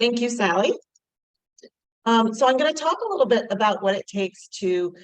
Thank you, Sally. So I'm going to talk a little bit about what it takes to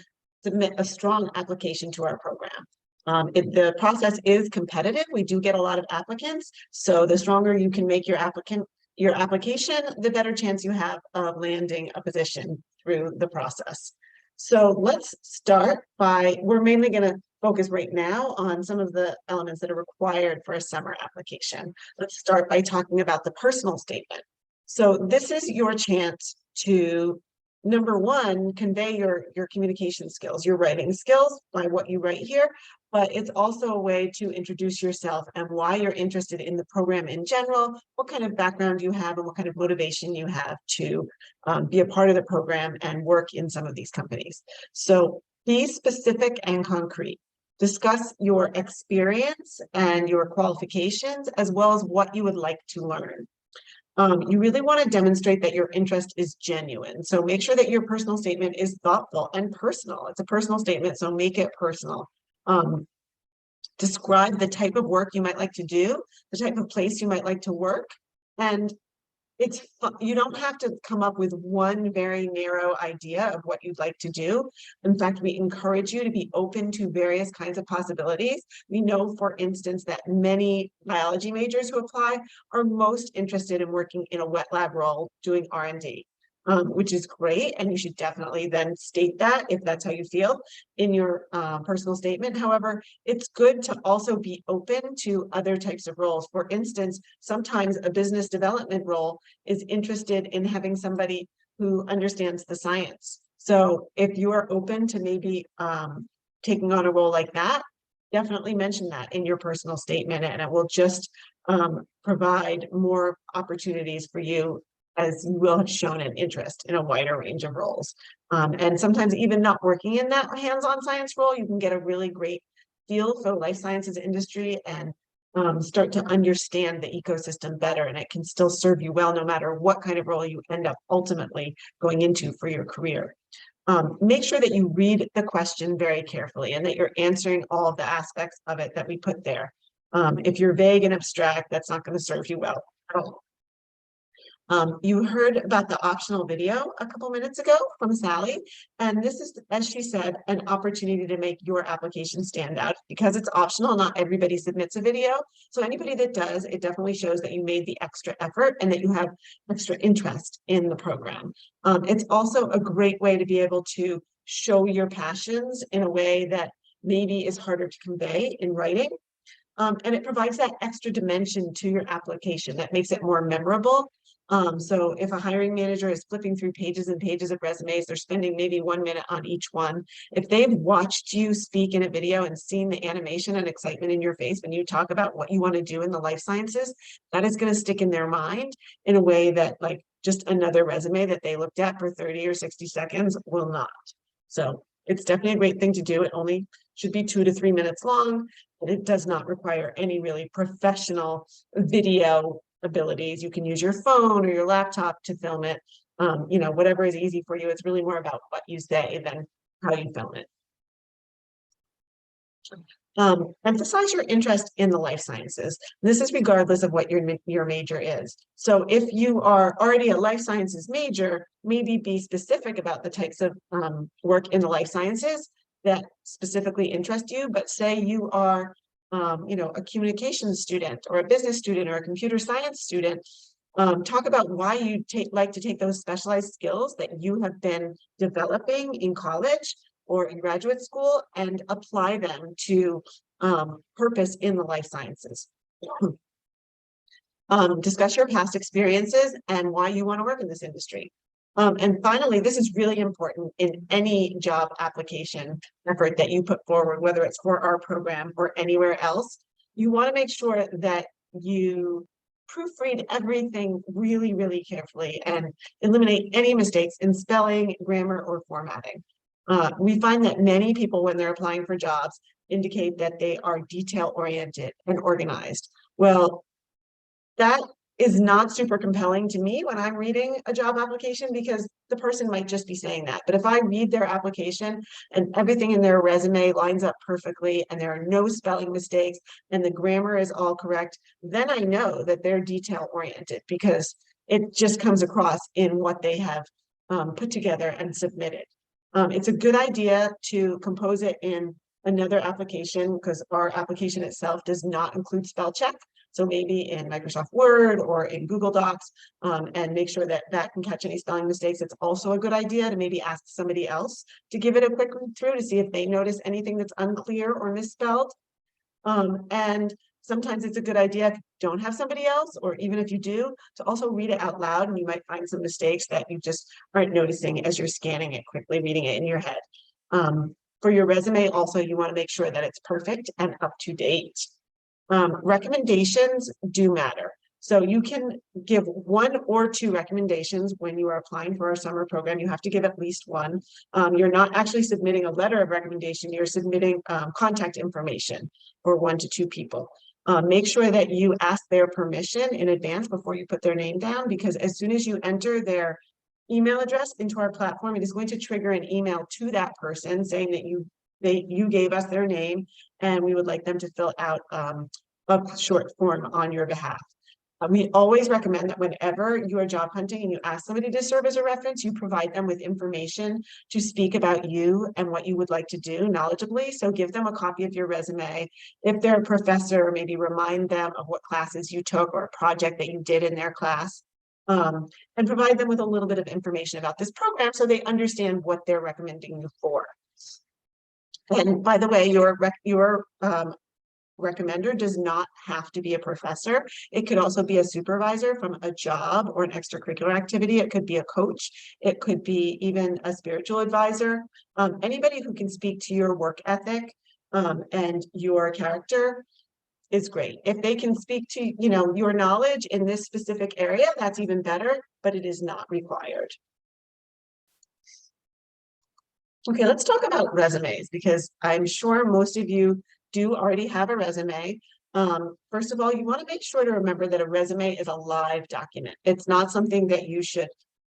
submit a strong application to our program. The process is competitive. We do get a lot of applicants, so the stronger you can make your application, the better chance you have of landing a position through the process. So let's start by, we're mainly going to focus right now on some of the elements that are required for a summer application. Let's start by talking about the personal statement. So this is your chance to, number one, convey your communication skills, your writing skills by what you write here, but it's also a way to introduce yourself and why you're interested in the program in general, what kind of background you have and what kind of motivation you have to be a part of the program and work in some of these companies. So be specific and concrete. Discuss your experience and your qualifications, as well as what you would like to learn. You really want to demonstrate that your interest is genuine. So make sure that your personal statement is thoughtful and personal. It's a personal statement, so make it personal. Describe the type of work you might like to do, the type of place you might like to work. And you don't have to come up with one very narrow idea of what you'd like to do. In fact, we encourage you to be open to various kinds of possibilities. We know, for instance, that many biology majors who apply are most interested in working in a wet lab role doing R&D. Which is great, and you should definitely then state that if that's how you feel in your personal statement. However, it's good to also be open to other types of roles. For instance, sometimes a business development role is interested in having somebody who understands the science. So if you are open to maybe taking on a role like that, definitely mention that in your personal statement, and it will just provide more opportunities for you, as you will have shown an interest in a wider range of roles. And sometimes even not working in that hands-on science role, you can get a really great feel for the life sciences industry and start to understand the ecosystem better, and it can still serve you well no matter what kind of role you end up ultimately going into for your career. Make sure that you read the question very carefully and that you're answering all of the aspects of it that we put there. If you're vague and abstract, that's not going to serve you well at all. You heard about the optional video a couple minutes ago from Sally, and this is, as she said, an opportunity to make your application stand out. Because it's optional, not everybody submits a video. So anybody that does, it definitely shows that you made the extra effort and that you have extra interest in the program. It's also a great way to be able to show your passions in a way that maybe is harder to convey in writing. And it provides that extra dimension to your application that makes it more memorable. So if a hiring manager is flipping through pages and pages of resumes, they're spending maybe 1 minute on each one. If they've watched you speak in a video and seen the animation and excitement in your face when you talk about what you want to do in the life sciences, that is going to stick in their mind in a way that, like, just another resume that they looked at for 30 or 60 seconds will not. So it's definitely a great thing to do. It only should be 2 to 3 minutes long, and it does not require any really professional video abilities. You can use your phone or your laptop to film it. You know, whatever is easy for you. It's really more about what you say than how you film it. Emphasize your interest in the life sciences. This is regardless of what your major is. So if you are already a life sciences major, maybe be specific about the types of work in the life sciences that specifically interest you. But say you are you know, a communications student or a business student or a computer science student, talk about why you like to take those specialized skills that you have been developing in college or in graduate school and apply them to purpose in the life sciences. Discuss your past experiences and why you want to work in this industry. And finally, this is really important in any job application effort that you put forward, whether it's for our program or anywhere else. You want to make sure that you proofread everything really, really carefully and eliminate any mistakes in spelling, grammar, or formatting. We find that many people, when they're applying for jobs, indicate that they are detail-oriented and organized. Well, that is not super compelling to me when I'm reading a job application, because the person might just be saying that. But if I read their application and everything in their resume lines up perfectly and there are no spelling mistakes and the grammar is all correct, then I know that they're detail oriented, because It just comes across in what they have put together and submitted. It's a good idea to compose it in another application because our application itself does not include spell check. So maybe in Microsoft Word or in Google Docs, and make sure that that can catch any spelling mistakes. It's also a good idea to maybe ask somebody else to give it a quick read through to see if they notice anything that's unclear or misspelled. And sometimes it's a good idea if you don't have somebody else, or even if you do, to also read it out loud, and you might find some mistakes that you just aren't noticing as you're scanning it quickly, reading it in your head. For your resume, also, you want to make sure that it's perfect and up to date. Recommendations do matter. So you can give 1 or 2 recommendations when you are applying for our summer program. You have to give at least 1. You're not actually submitting a letter of recommendation. You're submitting contact information for 1 to 2 people. Make sure that you ask their permission in advance before you put their name down, because as soon as you enter their email address into our platform, it is going to trigger an email to that person saying that you gave us their name and we would like them to fill out a short form on your behalf. We always recommend that whenever you are job hunting and you ask somebody to serve as a reference, you provide them with information to speak about you and what you would like to do knowledgeably. So give them a copy of your resume. If they're a professor, maybe remind them of what classes you took or a project that you did in their class. And provide them with a little bit of information about this program so they understand what they're recommending you for. And by the way, your recommender does not have to be a professor. It could also be a supervisor from a job or an extracurricular activity. It could be a coach. It could be even a spiritual advisor. Anybody who can speak to your work ethic and your character is great. If they can speak to, you know, your knowledge in this specific area, that's even better, but it is not required. Okay, let's talk about resumes, because I'm sure most of you do already have a resume. First of all, you want to make sure to remember that a resume is a live document. It's not something that you should,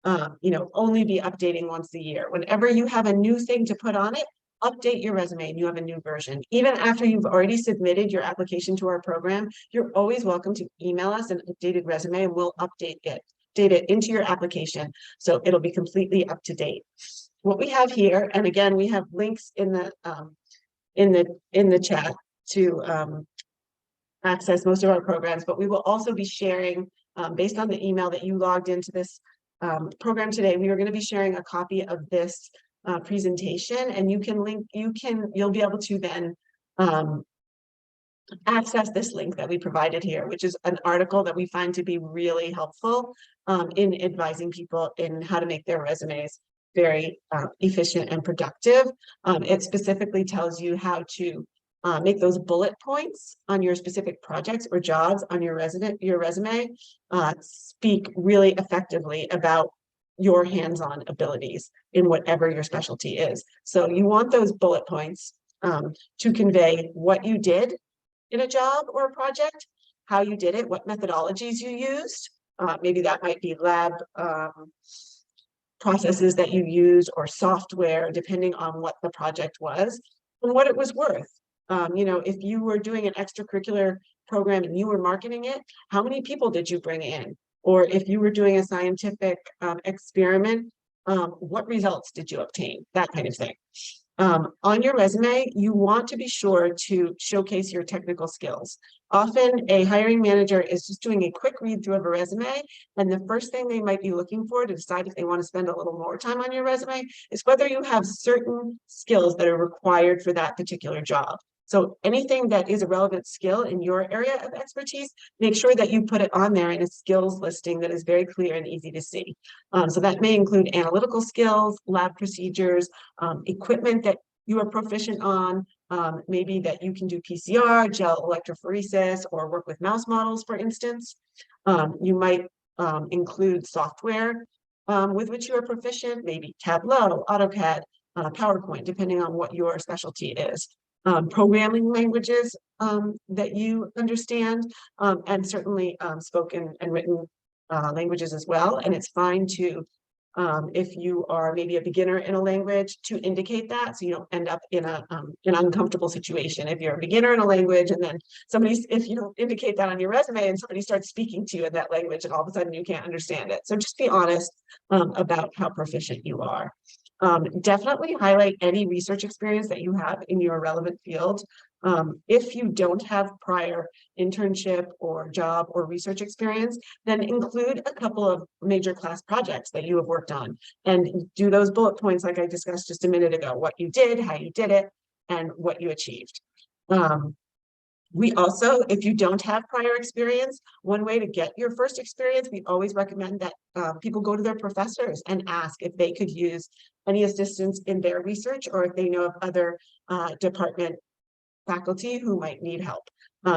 only be updating once a year. Whenever you have a new thing to put on it, update your resume and you have a new version. Even after you've already submitted your application to our program, you're always welcome to email us an updated resume and we'll update it into your application so it'll be completely up to date. What we have here, and again, we have links in the chat to access most of our programs, but we will also be sharing, based on the email that you logged into this program today, we are going to be sharing a copy of this presentation, and you'll be able to then access this link that we provided here, which is an article that we find to be really helpful in advising people in how to make their resumes very efficient and productive. It specifically tells you how to make those bullet points on your specific projects or jobs on your resume speak really effectively about your hands-on abilities in whatever your specialty is. So you want those bullet points to convey what you did in a job or a project, how you did it, what methodologies you used. Maybe that might be lab processes that you use or software, depending on what the project was and what it was worth. If you were doing an extracurricular program and you were marketing it, how many people did you bring in? Or if you were doing a scientific experiment, what results did you obtain? That kind of thing. On your resume, you want to be sure to showcase your technical skills. Often a hiring manager is just doing a quick read through of a resume, and the first thing they might be looking for to decide if they want to spend a little more time on your resume is whether you have certain skills that are required for that particular job. So anything that is a relevant skill in your area of expertise, make sure that you put it on there in a skills listing that is very clear and easy to see. So that may include analytical skills, lab procedures, equipment that you are proficient on, maybe that you can do PCR, gel electrophoresis, or work with mouse models, for instance. You might include software with which you are proficient, maybe Tableau, AutoCAD, PowerPoint, depending on what your specialty is. Programming languages that you understand, and certainly spoken and written languages as well. And it's fine to If you are maybe a beginner in a language, to indicate that so you don't end up in an uncomfortable situation. If you're a beginner in a language and then if you don't indicate that on your resume and somebody starts speaking to you in that language and all of a sudden you can't understand it. So just be honest about how proficient you are. Definitely highlight any research experience that you have in your relevant field. If you don't have prior internship or job or research experience, then include a couple of major class projects that you have worked on and do those bullet points like I discussed just a minute ago, what you did, how you did it, and what you achieved. We also, if you don't have prior experience, one way to get your first experience, we always recommend that people go to their professors and ask if they could use any assistance in their research or if they know of other department faculty who might need help.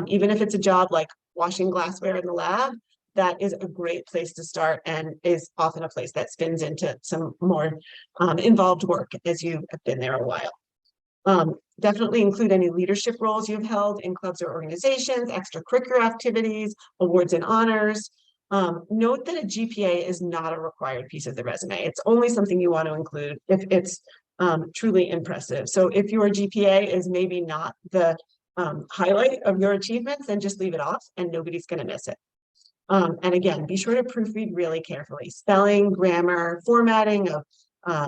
Even if it's a job like washing glassware in the lab, that is a great place to start and is often a place that spins into some more involved work as you have been there a while. Definitely include any leadership roles you've held in clubs or organizations, extracurricular activities, awards and honors. Note that a GPA is not a required piece of the resume. It's only something you want to include if it's truly impressive. So if your GPA is maybe not the highlight of your achievements, then just leave it off and nobody's going to miss it. And again, be sure to proofread really carefully. Spelling, grammar, formatting of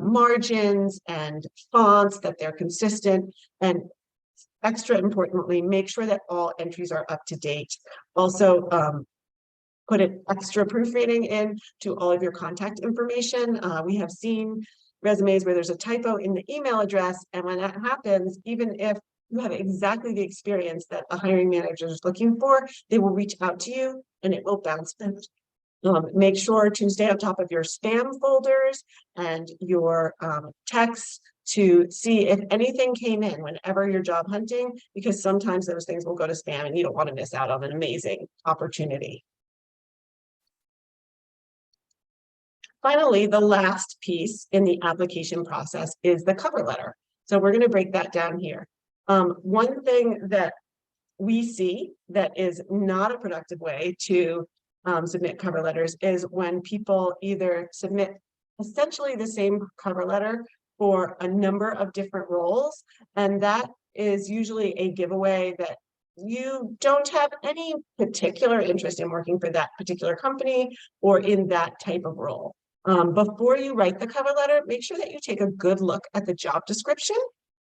margins and fonts, that they're consistent, and extra importantly, make sure that all entries are up to date. Also, put an extra proofreading in to all of your contact information. We have seen resumes where there's a typo in the email address, and when that happens, even if you have exactly the experience that a hiring manager is looking for, they will reach out to you and it will bounce back. Make sure to stay on top of your spam folders and your texts to see if anything came in whenever you're job hunting, because sometimes those things will go to spam and you don't want to miss out on an amazing opportunity. Finally, the last piece in the application process is the cover letter. So we're going to break that down here. One thing that we see that is not a productive way to submit cover letters is when people either submit essentially the same cover letter for a number of different roles, and that is usually a giveaway that you don't have any particular interest in working for that particular company or in that type of role. Before you write the cover letter, make sure that you take a good look at the job description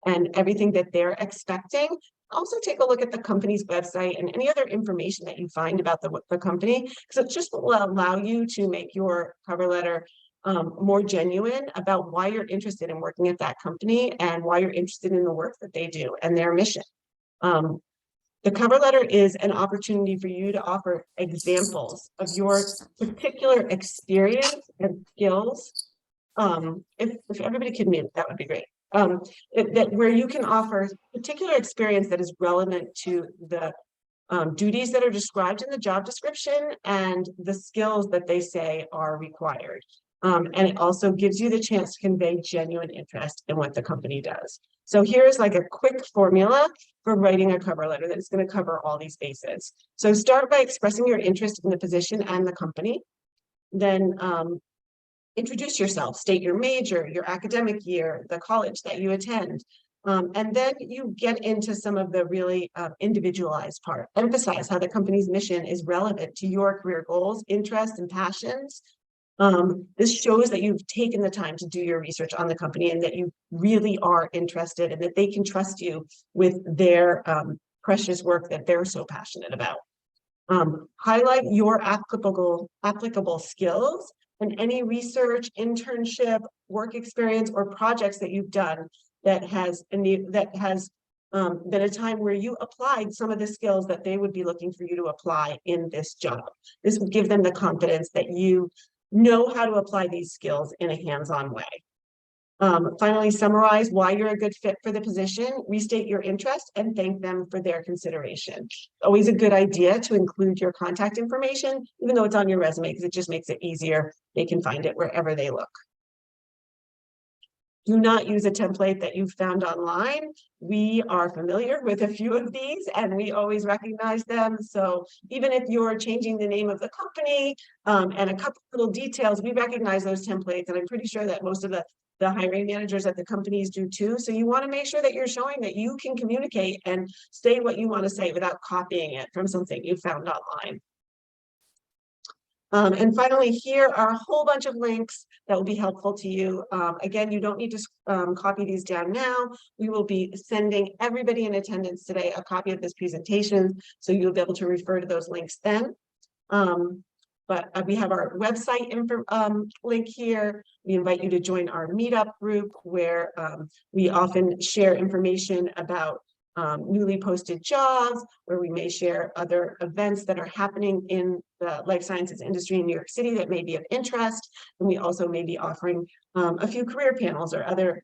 and everything that they're expecting. Also take a look at the company's website and any other information that you find about the company, because it just will allow you to make your cover letter more genuine about why you're interested in working at that company and why you're interested in the work that they do and their mission. The cover letter is an opportunity for you to offer examples of your particular experience and skills. If everybody could mute, that would be great. Where you can offer particular experience that is relevant to the duties that are described in the job description and the skills that they say are required. And it also gives you the chance to convey genuine interest in what the company does. So here's like a quick formula for writing a cover letter that is going to cover all these bases. So start by expressing your interest in the position and the company. Then introduce yourself, state your major, your academic year, the college that you attend. And then you get into some of the really individualized part. Emphasize how the company's mission is relevant to your career goals, interests, and passions. This shows that you've taken the time to do your research on the company and that you really are interested and that they can trust you with their precious work that they're so passionate about. Highlight your applicable skills and any research, internship, work experience, or projects that you've done that has been a time where you applied some of the skills that they would be looking for you to apply in this job. This would give them the confidence that you know how to apply these skills in a hands-on way. Finally, summarize why you're a good fit for the position, restate your interest, and thank them for their consideration. Always a good idea to include your contact information, even though it's on your resume, because it just makes it easier. They can find it wherever they look. Do not use a template that you've found online. We are familiar with a few of these and we always recognize them. So even if you're changing the name of the company and a couple little details, we recognize those templates. And I'm pretty sure that most of the hiring managers at the companies do too. So you want to make sure that you're showing that you can communicate and say what you want to say without copying it from something you found online. And finally, here are a whole bunch of links that will be helpful to you. Again, you don't need to copy these down now. We will be sending everybody in attendance today a copy of this presentation, so you'll be able to refer to those links then. But we have our website link here. We invite you to join our meetup group where we often share information about newly posted jobs, where we may share other events that are happening in the life sciences industry in New York City that may be of interest. And we also may be offering a few career panels or other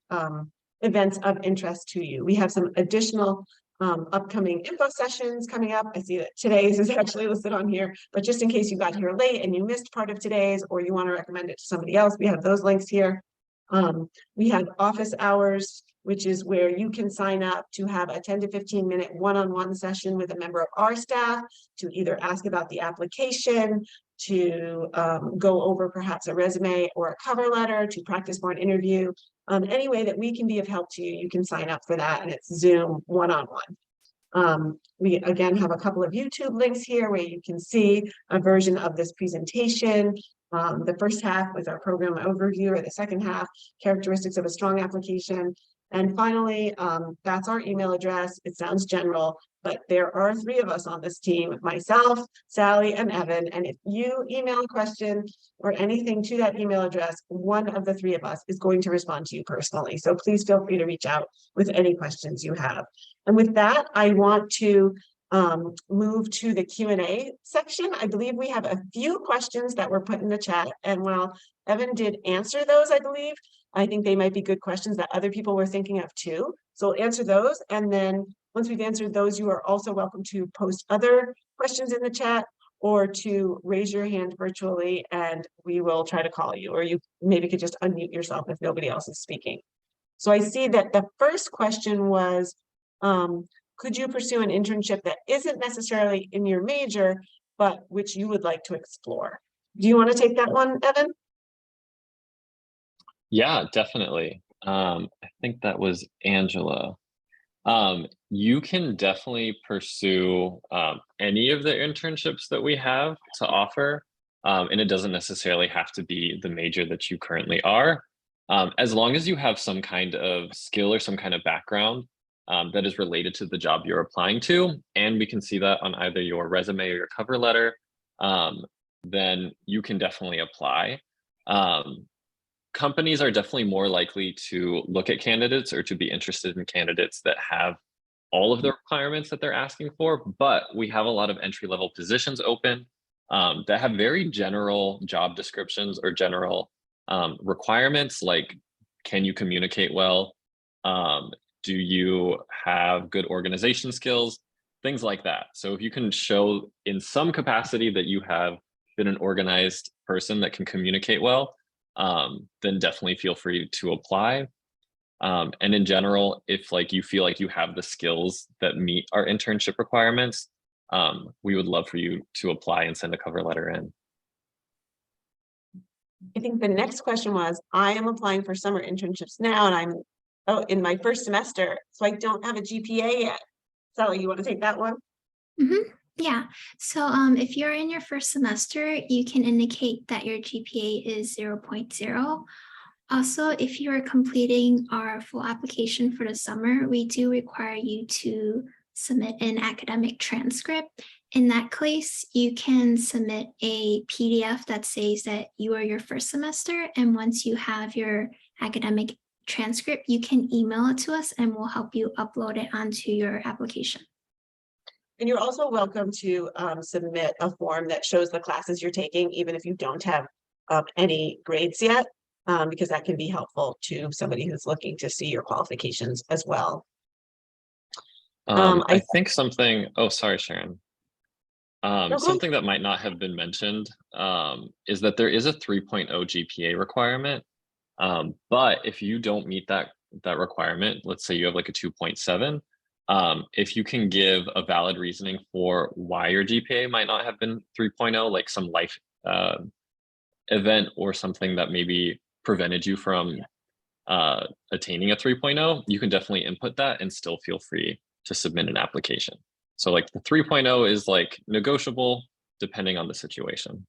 events of interest to you. We have some additional upcoming info sessions coming up. I see that today's is actually listed on here, but just in case you got here late and you missed part of today's, or you want to recommend it to somebody else, we have those links here. We have office hours, which is where you can sign up to have a 10 to 15 minute one-on-one session with a member of our staff to either ask about the application, to go over perhaps a resume or a cover letter, to practice for an interview. Any way that we can be of help to you, you can sign up for that, and it's Zoom one-on-one. We again have a couple of YouTube links here where you can see a version of this presentation. The first half with our program overview, or the second half, characteristics of a strong application. And finally, that's our email address. It sounds general, but there are 3 of us on this team, myself, Sally, and Evan. And if you email a question or anything to that email address, one of the 3 of us is going to respond to you personally. So please feel free to reach out with any questions you have. And with that, I want to move to the Q&A section. I believe we have a few questions that were put in the chat. And while Evan did answer those, I believe, I think they might be good questions that other people were thinking of too. So we'll answer those. And then once we've answered those, you are also welcome to post other questions in the chat or to raise your hand virtually and we will try to call you, or you maybe could just unmute yourself if nobody else is speaking. So I see that the first question was, could you pursue an internship that isn't necessarily in your major, but which you would like to explore? Do you want to take that one, Evan? Yeah, definitely. I think that was Angela. You can definitely pursue any of the internships that we have to offer, and it doesn't necessarily have to be the major that you currently are. As long as you have some kind of skill or some kind of background that is related to the job you're applying to, and we can see that on either your resume or your cover letter, then you can definitely apply. Companies are definitely more likely to look at candidates or to be interested in candidates that have all of the requirements that they're asking for, but we have a lot of entry-level positions open that have very general job descriptions or general requirements, like, can you communicate well? Do you have good organization skills? Things like that. So if you can show in some capacity that you have been an organized person that can communicate well, then definitely feel free to apply. And in general, if you feel like you have the skills that meet our internship requirements, we would love for you to apply and send a cover letter in. I think the next question was, I am applying for summer internships now and I'm in my first semester, so I don't have a GPA yet. Sally, you want to take that one? Mm-hmm. Yeah, so if you're in your first semester, you can indicate that your GPA is 0.0. Also, if you are completing our full application for the summer, we do require you to submit an academic transcript. In that case, you can submit a PDF that says that you are your first semester, and once you have your academic transcript, you can email it to us and we'll help you upload it onto your application. And you're also welcome to submit a form that shows the classes you're taking, even if you don't have any grades yet, because that can be helpful to somebody who's looking to see your qualifications as well. I think something, oh, sorry, Sharon. No, something that might not have been mentioned is that there is a 3.0 GPA requirement. But if you don't meet that requirement, let's say you have like a 2.7, if you can give a valid reasoning for why your GPA might not have been 3.0, like some life event or something that maybe prevented you from attaining a 3.0, you can definitely input that and still feel free to submit an application. So like the 3.0 is like negotiable depending on the situation.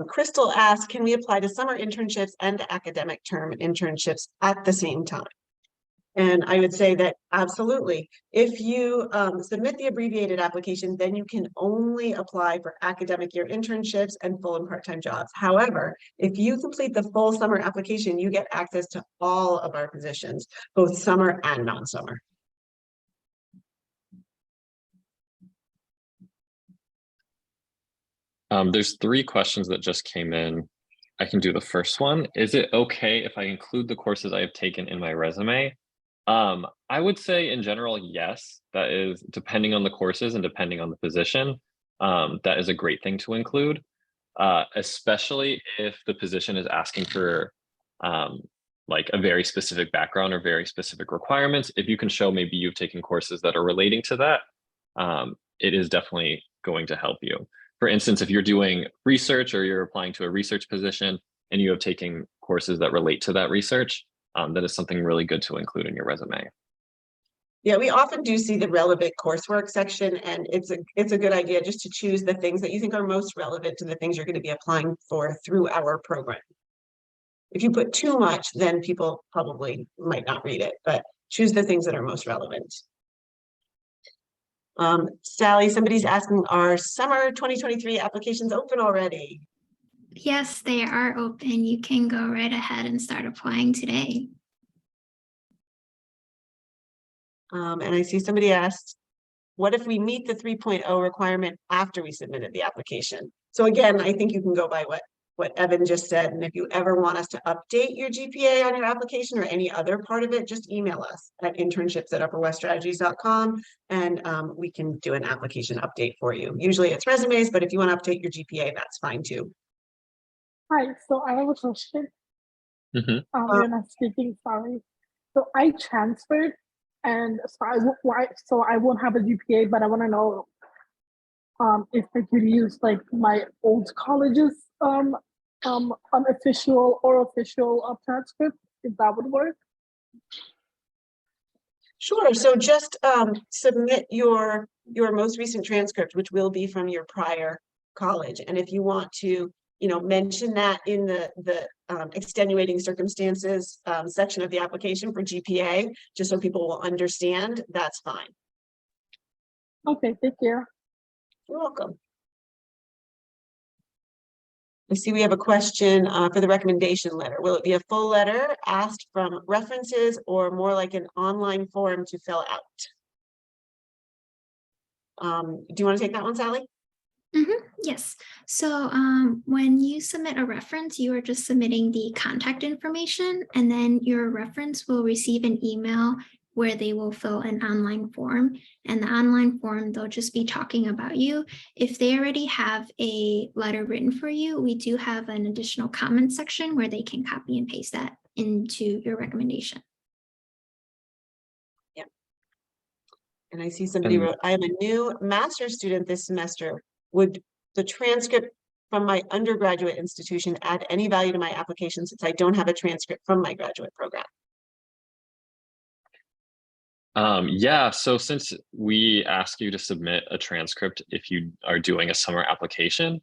Crystal asked, can we apply to summer internships and academic term internships at the same time? And I would say that absolutely. If you submit the abbreviated application, then you can only apply for academic year internships and full and part-time jobs. However, if you complete the full summer application, you get access to all of our positions, both summer and non-summer. There's 3 questions that just came in. I can do the first one. Is it okay if I include the courses I have taken in my resume? I would say in general, yes, that is depending on the courses and depending on the position. That is a great thing to include, especially if the position is asking for like a very specific background or very specific requirements. If you can show maybe you've taken courses that are relating to that, it is definitely going to help you. For instance, if you're doing research or you're applying to a research position and you have taken courses that relate to that research, that is something really good to include in your resume. Yeah, we often do see the relevant coursework section, and it's a good idea just to choose the things that you think are most relevant to the things you're going to be applying for through our program. If you put too much, then people probably might not read it, but choose the things that are most relevant. Sally, somebody's asking, are summer 2023 applications open already? Yes, they are open. You can go right ahead and start applying today. And I see somebody asked, what if we meet the 3.0 requirement after we submitted the application? So again, I think you can go by what Evan just said. And if you ever want us to update your GPA on your application or any other part of it, just email us at internships@upperweststrategies.com and we can do an application update for you. Usually it's resumes, but if you want to update your GPA, that's fine too. Hi, so I have a question. Mm-hmm. You're not speaking, sorry. So I transferred, and so I won't have a GPA, but I want to know if I could use like my old college's unofficial or official transcript, if that would work. Sure. So just submit your most recent transcript, which will be from your prior college. And if you want to, mention that in the extenuating circumstances section of the application for GPA, just so people will understand, that's fine. Okay, thank you. You're welcome. I see we have a question for the recommendation letter. Will it be a full letter asked from references or more like an online form to fill out? Do you want to take that one, Sally? Yes. So when you submit a reference, you are just submitting the contact information, and then your reference will receive an email where they will fill an online form. And the online form, they'll just be talking about you. If they already have a letter written for you, we do have an additional comment section where they can copy and paste that into your recommendation. Yeah. And I see somebody wrote, I am a new master's student this semester. Would the transcript from my undergraduate institution add any value to my application since I don't have a transcript from my graduate program? Yeah, so since we ask you to submit a transcript if you are doing a summer application,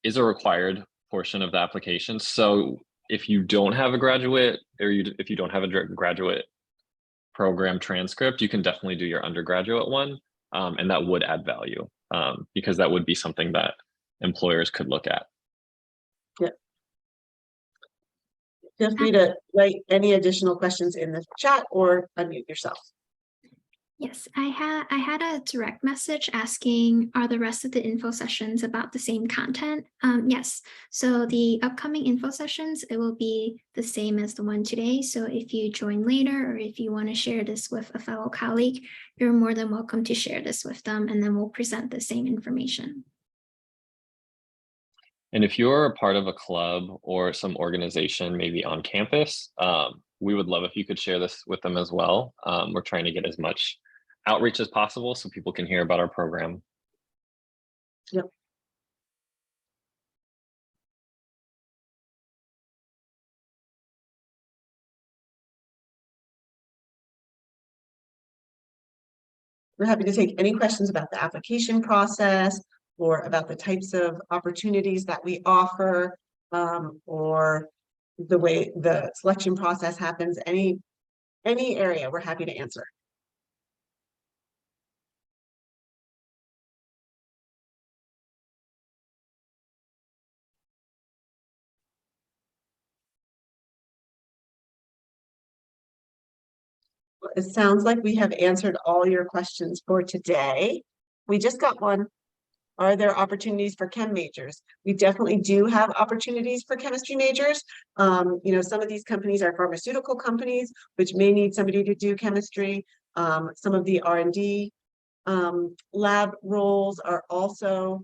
is a required portion of the application. So if you don't have a graduate or if you don't have a graduate program transcript, you can definitely do your undergraduate one, and that would add value because that would be something that employers could look at. Yeah. Feel free to write any additional questions in the chat or unmute yourself. Yes, I had a direct message asking, are the rest of the info sessions about the same content? Yes, so the upcoming info sessions, it will be the same as the one today. So if you join later or if you want to share this with a fellow colleague, you're more than welcome to share this with them, and then we'll present the same information. And if you're a part of a club or some organization, maybe on campus, we would love if you could share this with them as well. We're trying to get as much outreach as possible so people can hear about our program. Yep. We're happy to take any questions about the application process or about the types of opportunities that we offer, or the way the selection process happens. Any area, we're happy to answer. It sounds like we have answered all your questions for today. We just got one. Are there opportunities for chem majors? We definitely do have opportunities for chemistry majors. You know, some of these companies are pharmaceutical companies, which may need somebody to do chemistry. Some of the R&D lab roles are also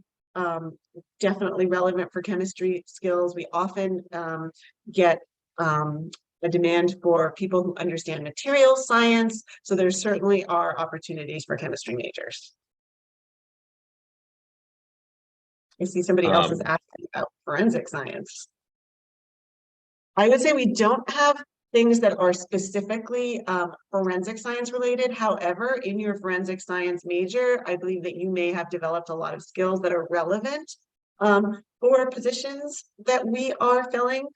definitely relevant for chemistry skills. We often get a demand for people who understand materials science. So there certainly are opportunities for chemistry majors. I see somebody else is asking about forensic science. I would say we don't have things that are specifically forensic science related. However, in your forensic science major, I believe that you may have developed a lot of skills that are relevant for positions that we are filling.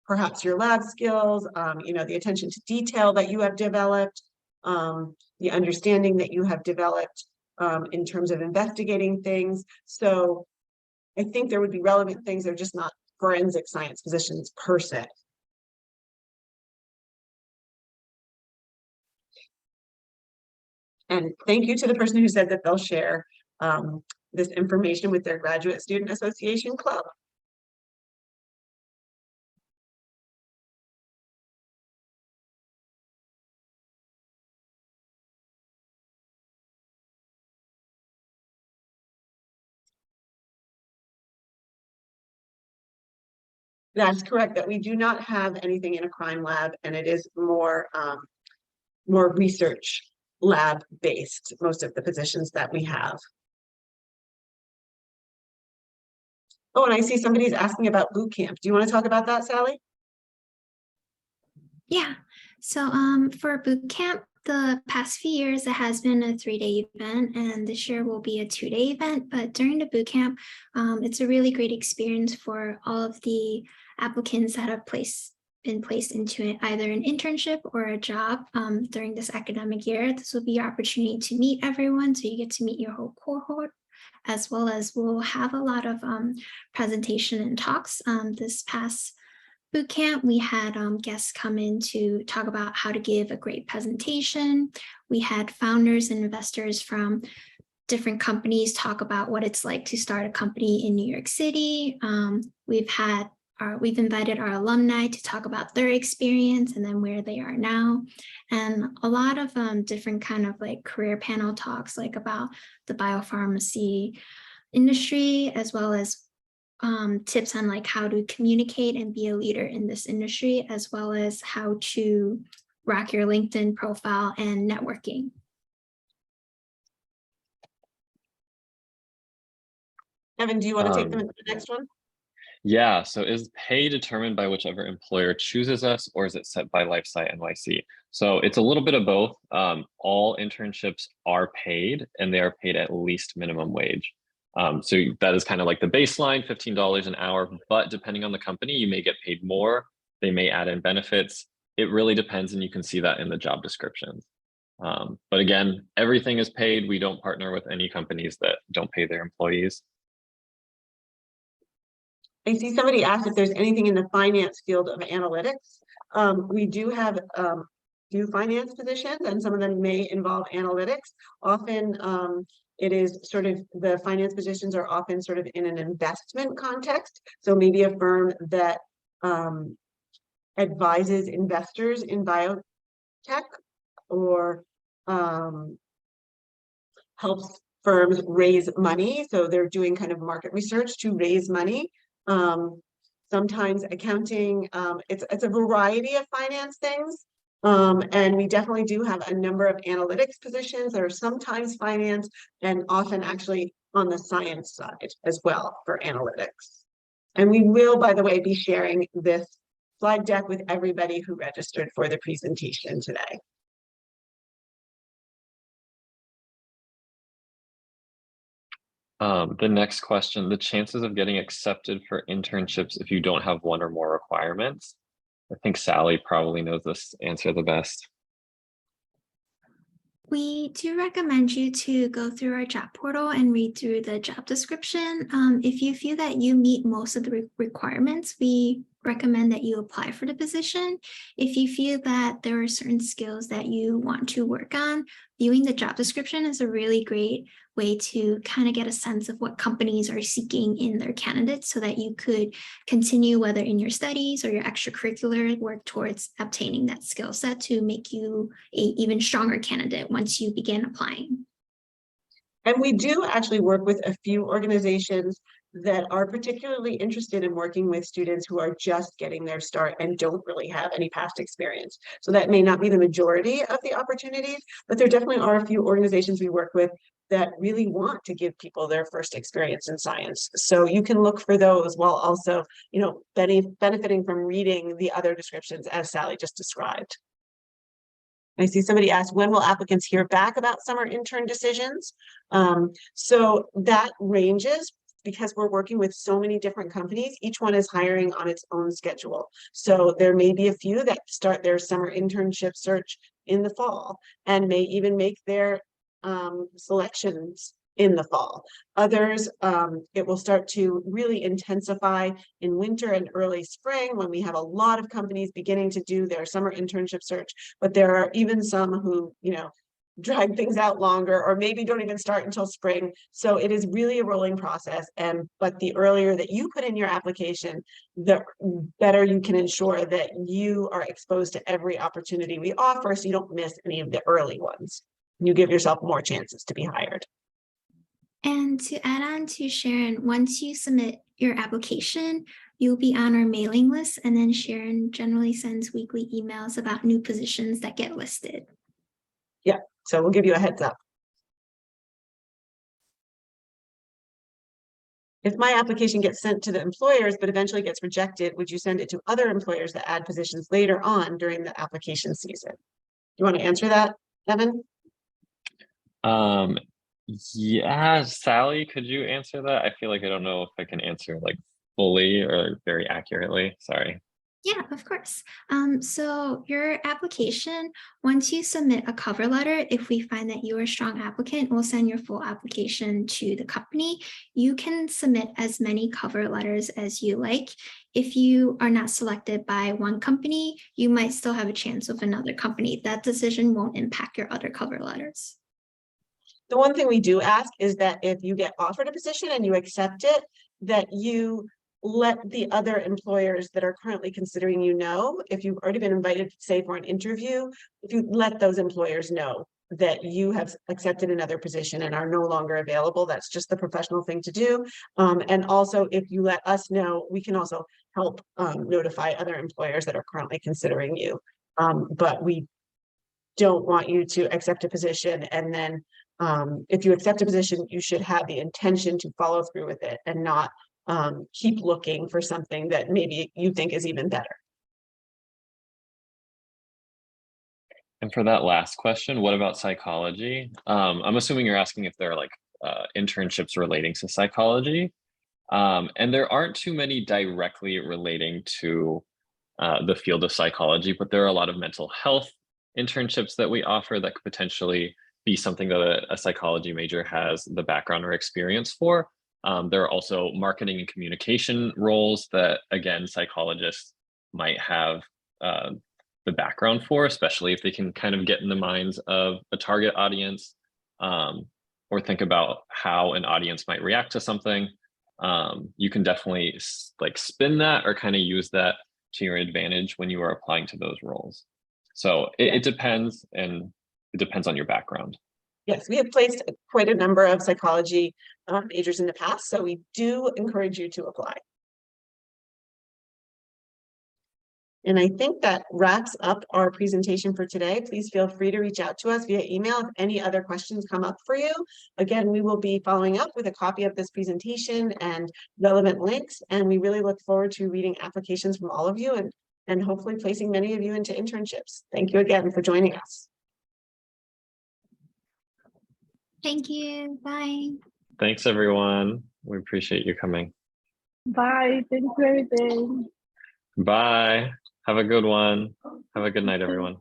Perhaps your lab skills, you know, the attention to detail that you have developed, the understanding that you have developed in terms of investigating things. So I think there would be relevant things. They're just not forensic science positions per se. And thank you to the person who said that they'll share this information with their graduate student association club. That's correct, that we do not have anything in a crime lab, and it is more more research lab based, most of the positions that we have. Oh, and I see somebody's asking about boot camp. Do you want to talk about that, Sally? Yeah. So for boot camp, the past few years, it has been a 3-day event, and this year will be a 2-day event. But during the boot camp, it's a really great experience for all of the applicants that have been placed into it, either an internship or a job during this academic year. This will be your opportunity to meet everyone, so you get to meet your whole cohort, as well as we'll have a lot of presentation and talks. This past boot camp, we had guests come in to talk about how to give a great presentation. We had founders and investors from different companies talk about what it's like to start a company in New York City. We've invited our alumni to talk about their experience and then where they are now, and a lot of different kind of like career panel talks, like about the biopharmacy industry, as well as tips on like how to communicate and be a leader in this industry, as well as how to rock your LinkedIn profile and networking. Evan, do you want to take them into the next one? Yeah, so is pay determined by whichever employer chooses us, or is it set by LifeSci NYC? So it's a little bit of both. All internships are paid, and they are paid at least minimum wage. So that is kind of like the baseline, $15 an hour, but depending on the company, you may get paid more. They may add in benefits. It really depends, and you can see that in the job descriptions. But again, everything is paid. We don't partner with any companies that don't pay their employees. I see somebody asked if there's anything in the finance field of analytics. We do have few finance positions, and some of them may involve analytics. Often it is sort of, the finance positions are often sort of in an investment context. So maybe a firm that advises investors in biotech, or helps firms raise money. So they're doing kind of market research to raise money. Sometimes accounting, it's a variety of finance things. And we definitely do have a number of analytics positions that are sometimes finance and often actually on the science side as well for analytics. And we will, by the way, be sharing this slide deck with everybody who registered for the presentation today. The next question, the chances of getting accepted for internships if you don't have one or more requirements. I think Sally probably knows this answer the best. We do recommend you to go through our job portal and read through the job description. If you feel that you meet most of the requirements, we recommend that you apply for the position. If you feel that there are certain skills that you want to work on, viewing the job description is a really great way to kind of get a sense of what companies are seeking in their candidates so that you could continue, whether in your studies or your extracurricular, work towards obtaining that skill set to make you an even stronger candidate once you begin applying. And we do actually work with a few organizations that are particularly interested in working with students who are just getting their start and don't really have any past experience. So that may not be the majority of the opportunities, but there definitely are a few organizations we work with that really want to give people their first experience in science. So you can look for those while also, benefiting from reading the other descriptions as Sally just described. I see somebody asked, when will applicants hear back about summer intern decisions? So that ranges because we're working with so many different companies. Each one is hiring on its own schedule. So there may be a few that start their summer internship search in the fall and may even make their selections in the fall. Others, it will start to really intensify in winter and early spring when we have a lot of companies beginning to do their summer internship search. But there are even some who, drag things out longer or maybe don't even start until spring. So it is really a rolling process. But the earlier that you put in your application, the better you can ensure that you are exposed to every opportunity we offer so you don't miss any of the early ones. You give yourself more chances to be hired. And to add on to Sharon, once you submit your application, you'll be on our mailing list, and then Sharon generally sends weekly emails about new positions that get listed. Yeah, so we'll give you a heads up. If my application gets sent to the employers but eventually gets rejected, would you send it to other employers that add positions later on during the application season? You want to answer that, Evan? Yeah, Sally, could you answer that? I feel like I don't know if I can answer like fully or very accurately. Sorry. Yeah, of course. So your application, once you submit a cover letter, if we find that you're a strong applicant, we'll send your full application to the company. You can submit as many cover letters as you like. If you are not selected by one company, you might still have a chance with another company. That decision won't impact your other cover letters. The one thing we do ask is that if you get offered a position and you accept it, that you let the other employers that are currently considering you know, if you've already been invited, say, for an interview, if you let those employers know that you have accepted another position and are no longer available, that's just the professional thing to do. And also, if you let us know, we can also help notify other employers that are currently considering you. But we don't want you to accept a position and then if you accept a position, you should have the intention to follow through with it and not keep looking for something that maybe you think is even better. And for that last question, what about psychology? I'm assuming you're asking if there are like internships relating to psychology. And there aren't too many directly relating to the field of psychology, but there are a lot of mental health internships that we offer that could potentially be something that a psychology major has the background or experience for. There are also marketing and communication roles that, again, psychologists might have the background for, especially if they can kind of get in the minds of a target audience or think about how an audience might react to something. You can definitely like spin that or kind of use that to your advantage when you are applying to those roles. So it depends, and it depends on your background. Yes, we have placed quite a number of psychology majors in the past, so we do encourage you to apply. And I think that wraps up our presentation for today. Please feel free to reach out to us via email if any other questions come up for you. Again, we will be following up with a copy of this presentation and relevant links, and we really look forward to reading applications from all of you and hopefully placing many of you into internships. Thank you again for joining us. Thank you. Bye. Thanks, everyone. We appreciate you coming. Bye. Thank you, everything. Bye. Have a good one. Have a good night, everyone.